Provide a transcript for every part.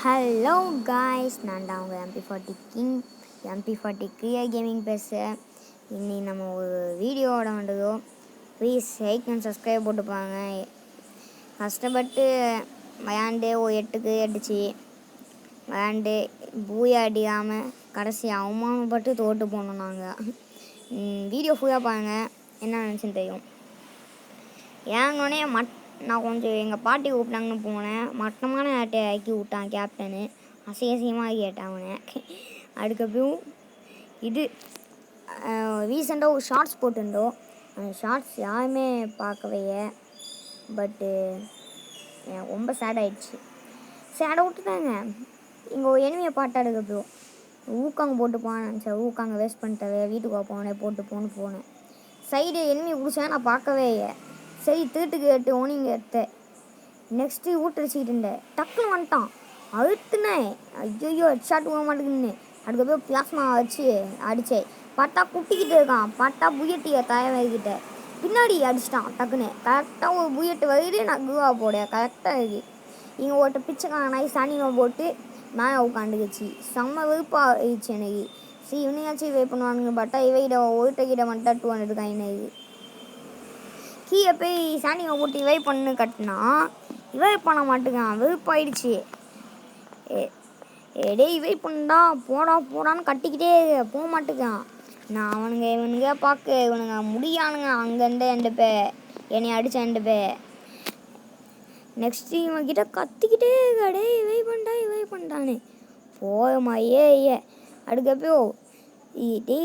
Hello guys, நான் தான் உங்கள் MP40 king. MP40 clear gaming பேசுகிறேன். இன்னைக்கு நம்ம ஒரு வீடியோவோட வந்ததோ. ப்ளீஸ் லைக் அண்ட் சப்ஸ்கிரைப் போட்டுப்பாங்க. கஷ்டப்பட்டு விளையாண்டு ஒரு 8க்கு அடிச்சு விளையாண்டு பூயா அடிக்காமல் கடைசி அவமானப்பட்டு தோட்டு போனோம் நாங்கள். வீடியோ ஃபுல்லாக பாருங்கள், என்ன நினச்சுன்னு தெரியும். ஏங்கன்னே நான் கொஞ்சம் எங்கள் பாட்டி கூப்பிட்டாங்கன்னு போனேன். மட்டமான ஆட்டை ஆக்கி விட்டான் கேப்டனு. அசிங்கமாக கேட்டான் அவனை. அதுக்கப்புறம் இது ரீசெண்டாக ஒரு ஷார்ட்ஸ் போட்டிருந்தோம். அந்த ஷார்ட்ஸ் யாருமே பார்க்கவே. பட்டு ரொம்ப சேட் ஆகிடுச்சு. சேடை விட்டுட்டாங்க. இங்கே ஒரு எனிமையை பாட்டாடுக்கப்புறம் ஊக்காங்க போட்டு போனேன் நினச்சேன். ஊக்காங்க வேஸ்ட் பண்ணிட்டவே. வீட்டுக்கு போனேன் போட்டு போனேன். சைடு எனிமையை பிடிச்சேன். நான் பார்க்கவே இல்லை. சரி திருட்டுக்கு கேட்டு ஓனிங்க எடுத்தேன். நெக்ஸ்ட்டு ஊட்டடிச்சிக்கிட்டு இருந்தேன். டக்குன்னு வந்துட்டான். அழுத்துனேன். ஐயோ ஹெட்ஷாட் போக மாட்டேங்குன்னு. அதுக்கப்புறம் பிளாஸ்மா வச்சு அடித்தேன். பட்டா குட்டிக்கிட்டு இருக்கான். பட்டா புயட்டிய தயவாகிக்கிட்ட பின்னாடி அடிச்சிட்டான். டக்குன்னு கரெக்டாக ஒரு புயட்டு வருது. நான் குவா போட கரெக்டாக இருக்குது. இங்கே ஓட்ட பிச்சைக்கான நாய் சாணியை போட்டு மேலே உட்காந்துக்குச்சு. செம்ம வெறுப்பாக ஆயிடுச்சு எனக்கு. சரி இவனையாச்சும் வெயிட் பண்ணுவானுங்க. பட்டா இவையிட ஒருத்தகிட்ட வந்துட்டா 200 இருக்கான் எனக்கு. கீழே போய் சாண்டிங்கை போட்டு இவை பண்ணு கட்டினா இவை பண்ண மாட்டேங்கான். வெறுப்பாயிடுச்சு. டே இவை பண்ணா போடான்னு கட்டிக்கிட்டே போக மாட்டேங்கான். நான் இவனுங்க பார்க்க இவனுங்க முடியானுங்க. அங்கேருந்து எண்டுப்பே என்னை அடித்த எண்டுப்பே. நெக்ஸ்ட்டு இவன்கிட்ட கத்திக்கிட்டே இருக்கா. டே இவை பண்ணிட்டானே போயமா ஏ. அதுக்கப்புறம் டே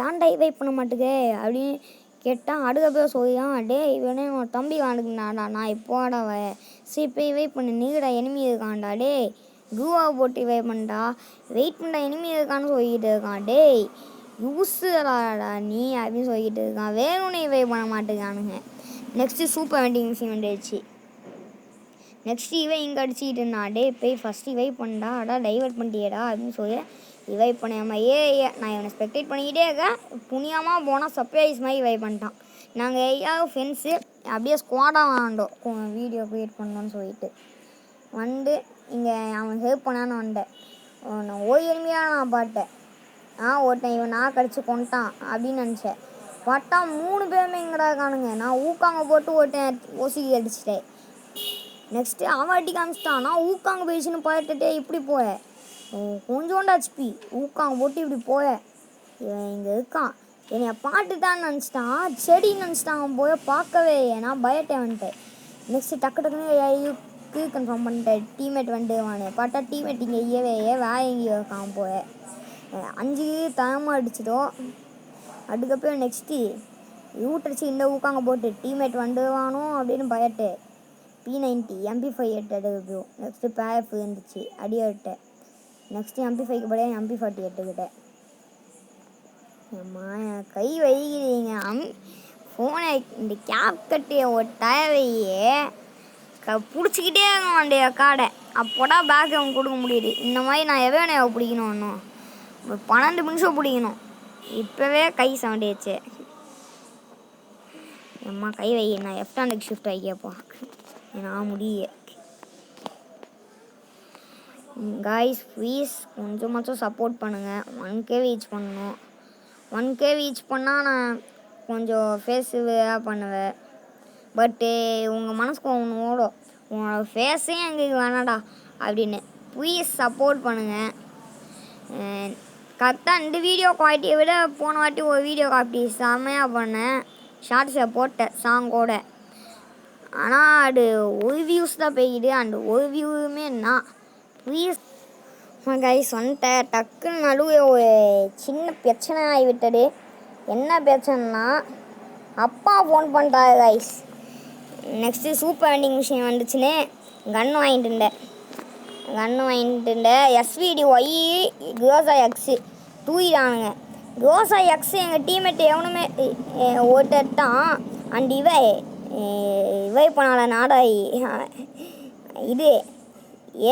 ஏன்டா இவை பண்ண மாட்டேங்க அப்படின்னு கேட்டான். அதுக்கப்புறம் சொல்லியான். டே இவனே உன் தம்பி வாண்டுக்குனாடா. நான் இப்போடா சரி இப்போ இவை பண்ணு. நீடா எனிமி இருக்கான்டா. டே குவா போட்டு இவை பண்ணா வெயிட் பண்ணா எனிமி இருக்கான்னு சொல்லிக்கிட்டு இருக்கான். டே யூஸுடாடா நீ அப்படின்னு சொல்லிக்கிட்டு இருக்கான். வேணும்னு இவை பண்ண மாட்டேங்கானுங்க. நெக்ஸ்ட்டு சூப்பர் வெண்டிங் மிஷின் வந்துடுச்சு. நெக்ஸ்ட்டு இவை இங்கே அடிச்சுக்கிட்டு இருந்தான். டே போய் ஃபஸ்ட்டு இவை பண்ணா அடா டைவர்ட் பண்ணிட்டியடா அப்படின்னு சொல்லி இவை பண்ணாம நான் இவனை ஸ்பெக்டேட் பண்ணிக்கிட்டே இருக்கேன். புனியமாக போனால் சர்ப்ரைஸ் மாதிரி இவை பண்ணிட்டான். நாங்கள் ஐயாவும் ஃப்ரெண்ட்ஸு அப்படியே ஸ்குவாடாக விளாண்டோம். வீடியோ க்ரியேட் பண்ணோன்னு சொல்லிட்டு இங்கே அவன் ஹெல்ப் பண்ணான்னு வந்தேன். நான் எளிமையாக நான் பார்த்தேன். ஒருத்தன் இவன் நான் கடிச்சு கொண்டான் அப்படின்னு நினச்சேன். பார்த்தா 3 பேருமே இங்கடா இருக்கானுங்க. நான் ஊக்காங்க போட்டு ஒருத்தன் ஓசிக்கு அடிச்சிட்டேன். நெக்ஸ்ட்டு அவன் அடி காமிச்சிட்டான். நான் ஊக்காங்க போயிடுச்சுன்னு பார்த்துட்டே இப்படி போய கொஞ்சோண்டு ஹெச்பி ஊக்காங்க போட்டு இப்படி போய இவன் இங்கே இருக்கான். என்னை பாட்டுட்டான்னு நினச்சிட்டான். செடின்னு நினச்சிட்டான். போய் பார்க்கவே நான் பயட்டேன் வந்துட்டேன். நெக்ஸ்ட்டு டக்குன்னு கன்ஃபார்ம் பண்ணிட்டேன். டீம்மேட் வந்துடுவானே பார்த்தா டீம்மேட் இங்கே ஐயவே வேற எங்கேயோ இருக்கான். போய 5 தரமாக அடிச்சிட்டோம். அதுக்கப்புறம் நெக்ஸ்ட்டு ஊட்டடிச்சு இந்த ஊக்காங்க போட்டு டீம்மேட் வந்துடுவானோ அப்படின்னு பயட்டேன். P90 MP5 எடுத்தது. நெக்ஸ்ட்டு பேஃப் இருந்துச்சு அடி எடுத்தேன். நெக்ஸ்ட்டு MP5க்கு படியாக MP40 எடுத்துக்கிட்டேன். அம்மா கை வைக்கிறீங்க. ஃபோனை இந்த கேப் கட்டிய ஒரு டயவையே பிடிச்சிக்கிட்டே இருக்கணும் அந்த காடை. அப்போடா பேக் அவங்க கொடுக்க முடியுது. இந்த மாதிரி நான் எவ்வளோ பிடிக்கணும். இன்னும் 12 நிமிஷம் பிடிக்கணும். இப்போவே கை சவுண்டாச்சு. அம்மா கை வை. நான் லெஃப்ட் ஷிஃப்ட் ஆகியப்பா நான் முடிய. காய்ஸ் ப்ளீஸ் கொஞ்சமாச்சும் சப்போர்ட் பண்ணுங்கள். 1K ரீச் பண்ணணும். 1K ரீச் பண்ணால் நான் கொஞ்சம் ஃபேஸுவாக பண்ணுவேன். பட்டு உங்கள் மனசுக்கு ஒன்று ஓடும், உங்களோட ஃபேஸே எங்களுக்கு வேணாடா அப்படின்னு. ப்ளீஸ் சப்போர்ட் பண்ணுங்கள். கரெக்டாக இந்த வீடியோ குவாலிட்டியை விட போன வாட்டி ஒரு வீடியோ காப்பி செம்மையாக பண்ணேன். ஷார்ட்ஸை போட்டேன் சாங்கோட. ஆனால் அது ஒரு வியூஸ் தான் போய்கிது. அந்த ஒரு வியூவுமே நான் ப்ளீஸ் கைஸ் வந்துட்டேன். டக்குன்னு நடுவே ஒரு சின்ன பிரச்சனை ஆகிவிட்டது. என்ன பிரச்சனைனா அப்பா ஃபோன் பண்ணிட்டாரு guys. Next super vending machine வந்துச்சுன்னு கன்று வாங்கிட்டு இருந்தேன். SVDY க்ரோசா எக்ஸு தூயிடானுங்க. க்ரோசா எக்ஸு எங்கள் டீம்மேட் எவனுமே ஒருத்தான். அண்ட் இவை பண்ணால நாடாயி இது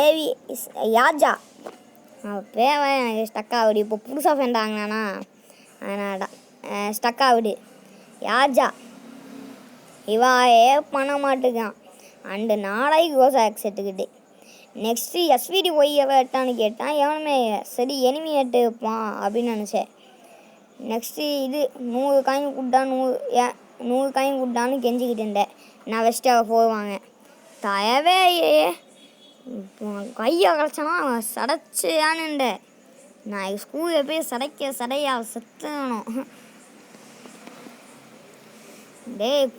ஏவி யாஜா பேவ எனக்கு ஸ்டக் ஆகுது. இப்போ புதுசாக ஃப்ரெண்ட் ஆகினானா அதனால ஸ்டக் ஆகுது. யாஜா இவாயே பண்ண மாட்டேங்கான். அண்டு நாளைக்கு கோசா எடுத்துக்கிட்டு நெக்ஸ்ட்டு எஸ்விடி ஒய் எவட்டான்னு கேட்டான். எவனுமே சரி எனிமி எட்டுப்பான் அப்படின்னு நினச்சேன். நெக்ஸ்ட்டு இது 100 காயின் குட்டா 100 காயின் குட்டான்னு கெஞ்சிக்கிட்டு இருந்தேன். நான் வெஸ்ட்டாக போவாங்க தயவே கையை கலைச்சனா சடைச்சியானுண்டேன். நான் ஸ்கூலில் போய் சடையா செத்தணும்.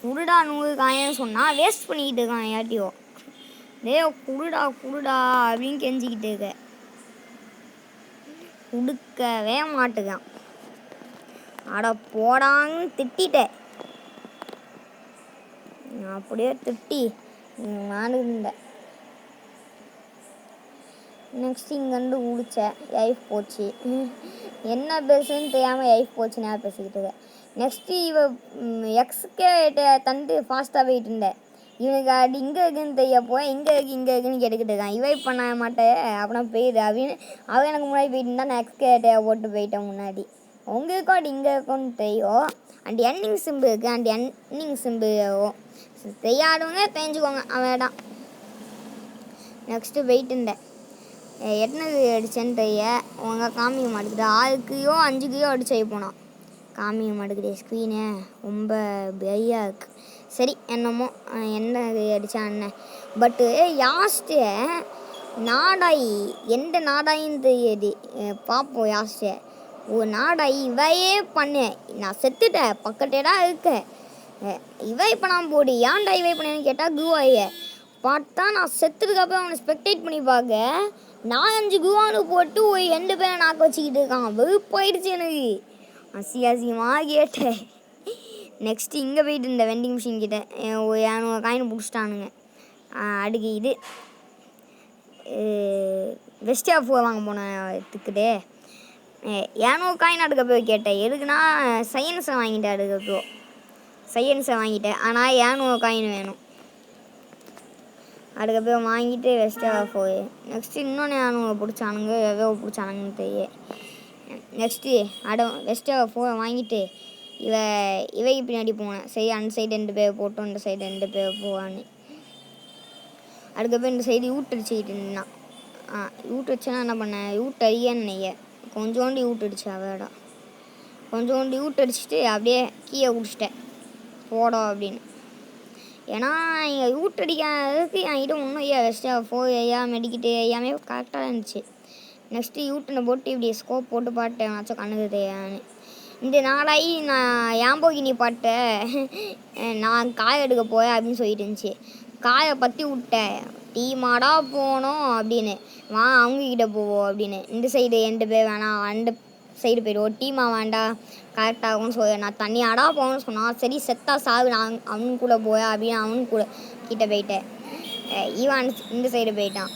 குருடா 100 காயின்னு சொன்னால் வேஸ்ட் பண்ணிக்கிட்டு இருக்கான் யாட்டியோ. குருடா அப்படின்னு கெஞ்சிக்கிட்டு இருக்க, கொடுக்கவே மாட்டுக்கான். அட போடான்னு திட்டேன். அப்படியே திட்டி நான் இருந்தேன். நெக்ஸ்ட் இங்கேருந்து குடித்தேன். எய்ஃப் போச்சு. என்ன பேசுன்னு தெரியாமல் எய்ஃப் போச்சு நான் பேசிக்கிட்டு இருக்கேன். நெக்ஸ்ட்டு எக்ஸுக்கே தந்து ஃபாஸ்ட்டாக போயிட்டு இருந்தேன். இவனுக்கு அது இங்கே இருக்குன்னு தெரிய போய் இங்கே இருக்குன்னு கேட்டுக்கிட்டு இருக்கான். இவை பண்ண மாட்டேன் அப்படின்னா போயிடு அப்படின்னு அவன் எனக்கு முன்னாடி போயிட்டு இருந்தால் நான் எக்ஸ்கே போட்டு போயிட்டேன் முன்னாடி. உங்களுக்கும் அது இங்கே இருக்குன்னு தெரியும். அண்ட் என்னிங் சிம்பு இருக்குது. அண்ட் என்னிங் சிம்பு தெரியாதவங்க தெரிஞ்சுக்கோங்க அவன் தான். நெக்ஸ்ட்டு போயிட்டு இருந்தேன். எத்தனது அடித்தேன்னு தெரிய உங்கள் காமிக்க மாட்டேங்குது. 6க்கையோ 5க்கையோ அடிச்சு போனான். காமிக்க மாட்டேங்குது ஸ்க்ரீனு ரொம்ப பெரியாக இருக்குது. சரி என்னமோ என்ன அடித்தான். பட்டு யாஸ்ட்டு நாடாயி எந்த நாடாயின்னு தெரியாது. பார்ப்போம் யாஸ்ட்டு ஒரு நாடாயி இவையே பண்ணேன். நான் செத்துட்டேன் பக்கத்தேடா இருக்கேன். இவை பண்ணாமல் போடு ஏன்டா இவை பண்ணேன்னு கேட்டால் குவாய பார்த்தா நான் செத்துறதுக்கப்புறம் அவனை ஸ்பெக்டேட் பண்ணி பார்க்க 4-5 குவானு போட்டு ஒரு 2 பேரை நாக்க வச்சுக்கிட்டு இருக்கான். வெறுப்பாயிடுச்சு எனக்கு. அசியமாக கேட்டேன். நெக்ஸ்ட்டு இங்கே போயிட்டு இந்த வெண்டிங் மிஷின் கிட்டே ஒரு 200 காயின் பிடிச்சிட்டானுங்க. அடுக்கு இது வெஸ்ட் ஆஃப் வாங்க போனதுக்குதே 200 காயின் அடுக்க போய் கேட்டேன். எதுக்குன்னா சயின்ஸை வாங்கிட்டேன். அடுக்கப்போ சயின்ஸை வாங்கிட்டேன். ஆனால் 200 காயின் வேணும். அதுக்கப்புறம் வாங்கிட்டு வெஸ்ட்டாக போய் நெக்ஸ்ட்டு இன்னொன்று 200 பிடிச்சானுங்க. எவ்வளோ பிடிச்சானுங்கன்னு தெரிய. நெக்ஸ்ட்டு வெஸ்ட்டாக வாங்கிட்டு இவைக்கு பின்னாடி போனேன். சரி அந்த சைடு 2 பேர் போட்டோம், இந்த சைடு 2 பேர் போவான்னு. அதுக்கப்புறம் இந்த சைடு யூட்டடிச்சிக்கிட்டு இருந்தான். யூட்டடிச்சேன்னா என்ன பண்ணேன், யூட்டடியன்னு நெய்ய கொஞ்சோண்டு யூட்டடிச்சு அவடா கொஞ்சோண்டு யூட்டடிச்சிட்டு அப்படியே கீழே குடிச்சிட்டேன் போடா அப்படின்னு. ஏன்னா இங்கே யூட்டடிக்கிறதுக்கு என்கிட்ட ஒன்றும் வெஸ்ட்டாக மெடிக்கிட்டு எல்லாமே கரெக்டாக இருந்துச்சு. நெக்ஸ்ட்டு யூட்டனை போட்டு இப்படி ஸ்கோப் போட்டு பாட்டேன் ஆச்சும் கண்ணுக்கு தெரியான்னு. இந்த நாளாகி நான் ஏம்போகினி பாட்டை நான் காய எடுக்க போய் அப்படின்னு சொல்லிட்டு இருந்துச்சு. காயை பற்றி விட்டேன். டீமாடா போனோம் அப்படின்னு வா அவங்கக்கிட்ட போவோம் அப்படின்னு. இந்த சைடு 2 பேர் வேணாம் அந்த சைடு போய்டுவோம். டீமா வேண்டாம் கரெக்டாகும்னு சொல்ல நான் தனியாடா போகணும்னு சொன்னான். சரி செத்தா சாகு நான் அவனு கூட போய அப்படின்னு அவனு கூட கிட்டே போயிட்டேன். இவன் இந்த சைடு போயிட்டான்.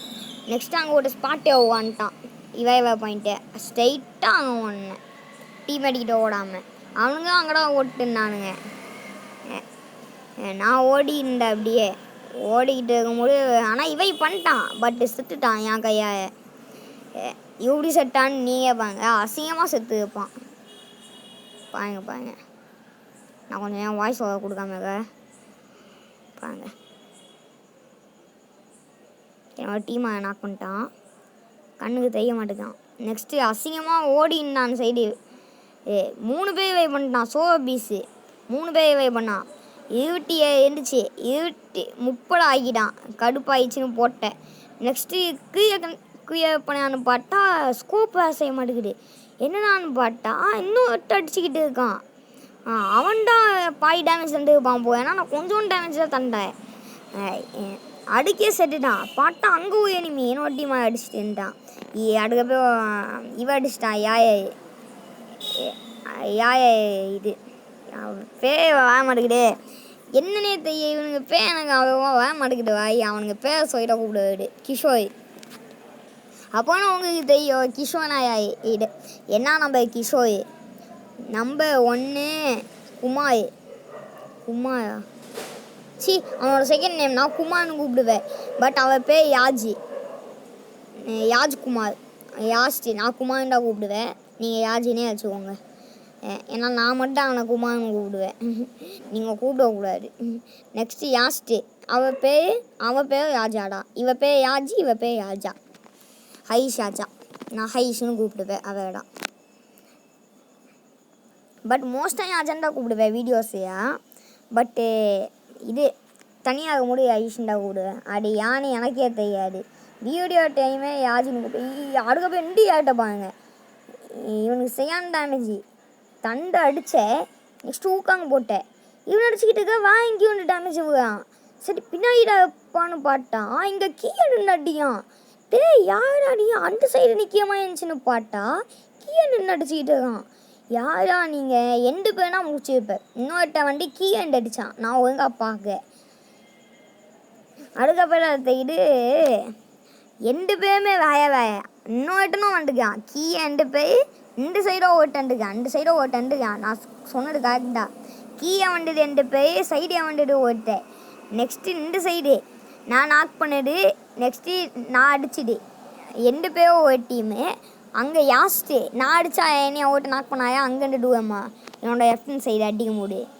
நெக்ஸ்ட்டு அங்கே ஒரு ஸ்பாட்டே ஓவான்ட்டான். இவ பாயிண்ட்டு ஸ்ட்ரைட்டாக அங்கே ஓடினேன். டீம் அடிக்கிட்ட ஓடாமல் அவனுங்க அங்கடா ஓட்டுனானுங்க. நான் ஓடி இருந்தேன் அப்படியே ஓடிக்கிட்டு இருக்கும்போது. ஆனால் இவை பண்ணிட்டான் பட்டு செத்துட்டான் என் கையால். எப்படி செத்தான்னு நீங்கள் பாருங்க. அசிங்கமாக செத்து வைப்பான் பாருங்க. நான் கொஞ்சம் என் வாய்ஸ் ஓவர் கொடுக்காம பாருங்க. என்னோட டீமை நாக் பண்ணிட்டான். கண்ணுக்கு தெரிய மாட்டேங்கான். நெக்ஸ்ட்டு அசிங்கமாக ஓடினான் சைடு 3 பேர் வை பண்ணிட்டான். பீஸு 3 பேர் வை பண்ணான். 20 இருந்துச்சு 30 ஆகிட்டான். கடுப்பாயிடுச்சுன்னு போட்டேன். நெக்ஸ்ட்டு கீழே பண்ணான்னு பார்த்தா ஸ்கோப் செய்ய மாட்டேங்குது. என்னடான்னு பார்த்தா இன்னும் 8 அடிச்சுக்கிட்டு இருக்கான். அவன்டா பாய் டேமேஜ் தந்துருப்பான் போய். ஏன்னா நான் கொஞ்சோண்டு டேமேஜ் தான் தந்தேன். அடுக்கே செட்டுட்டான். பார்த்தா அங்கே ஒரு எனிமி என்னோட டீமாக அடிச்சுட்டு இருந்தான். அதுக்கப்புறம் அடிச்சிட்டான் யாய இது வர மாட்டேங்குது. என்னன்னே தெரிய இவனுங்க எனக்கு அவ்வளோவா வர மாட்டேங்குது வாய். அவனுங்க பேரை சொல்லிட்ட கூப்பிடுவாடு கிஷோர். அப்போனா உங்களுக்கு தெரியும் கிஷோனா இது என்ன நம்பர் கிஷோர். நம்பர் 1 குமாரா அவனோட செகண்ட் நேம் நான் குமார்னு கூப்பிடுவேன். பட் அவன் பேர் யாஜ்குமார். நான் குமார்னு தான் கூப்பிடுவேன். நீங்கள் யாஜினே வச்சுக்கோங்க. ஏன்னா நான் மட்டும் அவனை குமார்னு கூப்பிடுவேன். நீங்கள் கூப்பிடக்கூடாது. நெக்ஸ்ட்டு அவ பேர் யாஜாடா. இவ பேர் யாஜி, இவ பேர் யாஜா. ஹைஷ் யாஜா. நான் ஹைஷ்னு கூப்பிடுவேன் அவடா. பட் மோஸ்ட்டாக யாஜாண்டா கூப்பிடுவேன் வீடியோஸையா. பட்டு இது தனியாக முடியும் ஐஷண்டா கூப்பிடுவேன். அது யானே எனக்கே தெரியாது. வீடியோ டைமே யாஜின்னு கூப்பிட்டு அதுக்கப்புறம் எண்டு ஆகிட்டப்பாங்க. இவனுக்கு செய்யான் டேமேஜ் தண்டை அடித்தேன். நெக்ஸ்ட்டு ஊக்காங்க போட்டேன். இவன் அடிச்சுக்கிட்டு இருக்க வாங்கி ஒன்று டேமேஜ் போகிறான். சரி பின்னாடிப்பான்னு பார்த்தா இங்கே கீழே நின்று அடியான். யார் அடியும் அந்த சைடு நிற்கமா இருந்துச்சுன்னு பார்த்தா கீழே நின்று அடிச்சுக்கிட்டு இருக்கான். யாரா நீங்கள் எண்டு பேர்னா முடிச்சுருப்பேன். இன்னொருட்ட வண்டி கீழே அடித்தான். நான் ஒழுங்கா பார்க்க அதுக்கப்புறம் இது எண்டு பேருமே வேய இன்னொருட்டனும் வந்துருக்கான். எண்டு பேர் இந்த சைடோ ஓட்டண்டுக்கான். அந்த சைடோ ஓட்டண்டுக்கான். நான் சொன்னது கரெக்டா. கீழே வந்தது எண்டு பேர், சைடே வந்தது ஓட்டேன். நெக்ஸ்ட்டு இந்த சைடு நான் நாக் பண்ணது. நெக்ஸ்ட்டு நான் அடிச்சுது எண்டு பேரோ ஒரு டீமு. அங்கே யாஸ்ட்டு நான் அடித்தா என்னைய ஓட்டு நாக் பண்ணாயா அங்கேருந்து டூவம்மா என்னோட எஃப்என் சைடு அடிக்க முடியும்.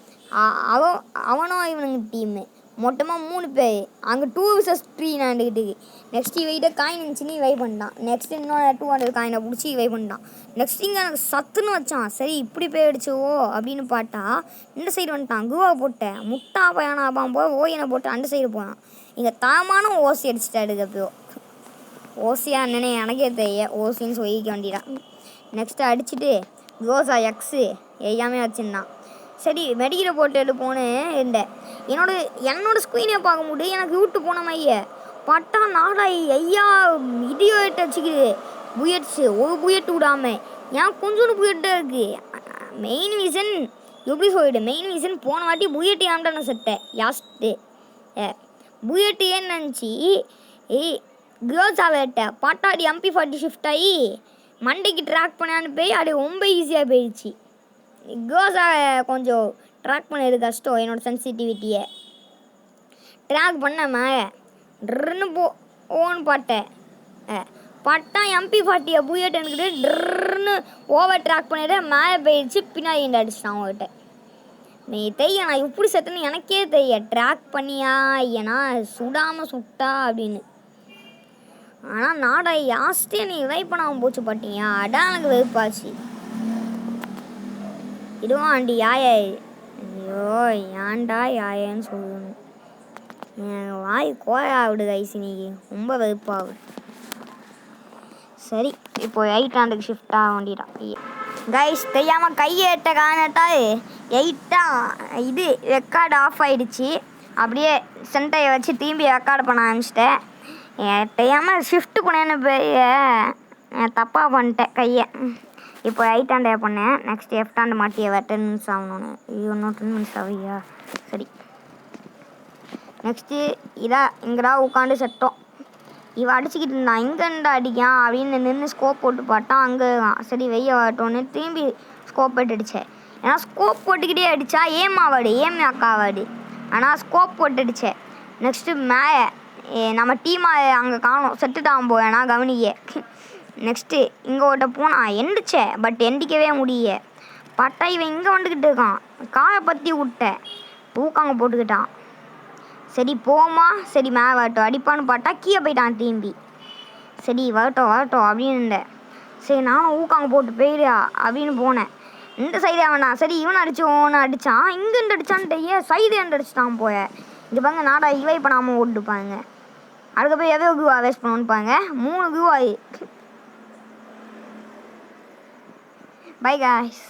அவனும் இவனுங்க டீமு மொத்தமாக 3 பேர். அங்கே 2 vs 3 நடந்துக்கிட்டு. நெக்ஸ்ட் இவகிட்ட காயின் இருந்துச்சுன்னு வை பண்ணிட்டான். நெக்ஸ்ட் இன்னொரு 200 காயினை பிடிச்சி வை பண்ணிட்டான். நெக்ஸ்ட் இங்கே எனக்கு சத்துன்னு வச்சான். சரி இப்படி போயிடுச்சுவோ அப்படின்னு பார்த்தா இந்த சைடு வந்துட்டான். குவா போட்டேன். முட்டா பையனா போக ஓயனை போட்டு அந்த சைடு போனான். இங்கே தாமான ஓசி அடிச்சுட்டா எடுக்கப்போ. ஓசியா என்னன்னு எனக்கே தெரிய ஓசின்னு சொல்லிக்க வேண்டியதான். நெக்ஸ்ட்டு அடிச்சுட்டு கோசா எக்ஸு எல்லாமே வச்சுருந்தான். சரி மெடிக்கலை போட்டு போனேன் இருந்தேன். என்னோட ஸ்க்ரீனை பார்க்க முடியும். எனக்கு விட்டு போன மைய பட்டா நாடா ஐயா இடியோ வச்சுக்குது. புயட்ஸு ஒரு புயட்டு விடாமல் ஏன் கொஞ்சோண்டு புயட்டாக இருக்குது. மெயின் ரீசன் எப்படி சொல்லிவிடு. மெயின் ரீசன் போன வாட்டி புயட்டு ஏன்டா நான் செட்டேன் யாஸ்ட்டு. புயட்டு ஏன்னு நினச்சி கேர்ள்ஸாக வேட்டேன். பட்டாடி MP40 ஷிஃப்ட் ஆகி மண்டைக்கு ட்ராக் பண்ணான்னு போய் அது ரொம்ப ஈஸியாக போயிடுச்சு. கேர்ள்ஸாக கொஞ்சம் ட்ராக் பண்ணது கஷ்டம். என்னோடய சென்சிட்டிவிட்டியை ட்ராக் பண்ண ட்ருன்னு ஓன்னு பாட்டேன். பட்டா MP40 புயட்டு எனக்கு ட்ருன்னு ஓவர் ட்ராக் பண்ணிட்டு மேலே போயிடுச்சு. பின்னாடி அடிச்சிட்டான் அவங்ககிட்ட. நீ தெய்ய நான் இப்படி செத்துன்னு எனக்கே தெரிய. ட்ராக் பண்ணியா ஐயனா சுடாமல் சுட்டா அப்படின்னு. ஆனால் நாடா யாஸ்ட்டே நீ வைப் பண்ணாமல் போச்சு பார்த்தீங்க. அதான் எனக்கு வெறுப்பாச்சு. இதுவும் ஆண்டி யாய. ஐயோ ஏன்டா யாயன்னு சொல்லணும். என் வாய் கோயா விடுது ஐசி. நீ ரொம்ப வெறுப்பாகுது. சரி இப்போ 800 ஷிஃப்ட் ஆக வேண்டியதான். கைஸ் தெரியாமல் கையை எட்ட காணட்டா 8 இது ரெக்கார்டு ஆஃப் ஆகிடுச்சு. அப்படியே சென்டையை வச்சு திரும்பி ரெக்கார்டு பண்ண ஆரம்பிச்சிட்டேன். தெரியாமல் ஷிஃப்ட் பண்ணேன்னு போய் தப்பாக பண்ணிட்டேன் கையை. இப்போ 800 பண்ணேன். நெக்ஸ்ட் F மாட்டிய 10 நிமிஷம் ஆகணுன்னு. இன்னும் 10 நிமிஷம் ஆகியா. சரி நெக்ஸ்ட்டு இங்கடா உட்காந்து செட்டோம். இவன் அடிச்சுக்கிட்டு இருந்தான். இங்கேண்டா அடிக்கான் அப்படின்னு நின்று ஸ்கோப் போட்டு பார்த்தான். அங்கே சரி வெய்ய வரட்டோன்னு திரும்பி ஸ்கோப் போட்டு அடித்தேன். ஏன்னா ஸ்கோப் போட்டுக்கிட்டே அடித்தா ஏம் அக்காவாடு. ஆனால் ஸ்கோப் போட்டு அடித்தேன். நெக்ஸ்ட்டு நம்ம டீமாக அங்கே காணும் செட்டுட்டான் போவேனா கவனிக்க. நெக்ஸ்ட்டு இங்கே ஓட்ட போனான் எந்திரிச்சேன். பட் எந்திக்கவே முடிய பட்டா இவன் இங்கே வந்துக்கிட்டு இருக்கான். காயை பற்றி விட்டேன். ஊக்காங்க போட்டுக்கிட்டான். சரி போமா சரி வரட்டும் அடிப்பான்னு பார்த்தா கீழே போயிட்டான் திரும்பி. சரி வரட்டும் அப்படின்னு இருந்தேன். சரி நானும் ஊக்காங்க போட்டு போயிடுயா அப்படின்னு போனேன். இந்த சைடே வேண்டாம். சரி இவன் அடிச்சோன்னு அடித்தான். இங்கேருந்து அடித்தான்ட்டு ஏன் சைடு எண்டு அடிச்சிட்டான் போய. இது பாங்க நாடா இவை பண்ணாமல் ஓட்டுப்பாங்க. அதுக்கப்புறம் எவ்வளோ குவா வேஸ்ட் பண்ணுவாங்க. 3 குவா. By guys.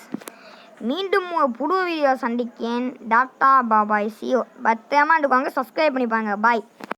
மீண்டும் புது வீடியோ சந்திக்கேன். டாட்டா பாபாய் சியோ. பத்திரமா இருக்காங்க. சப்ஸ்கிரைப் பண்ணிப்பாங்க. பாய்.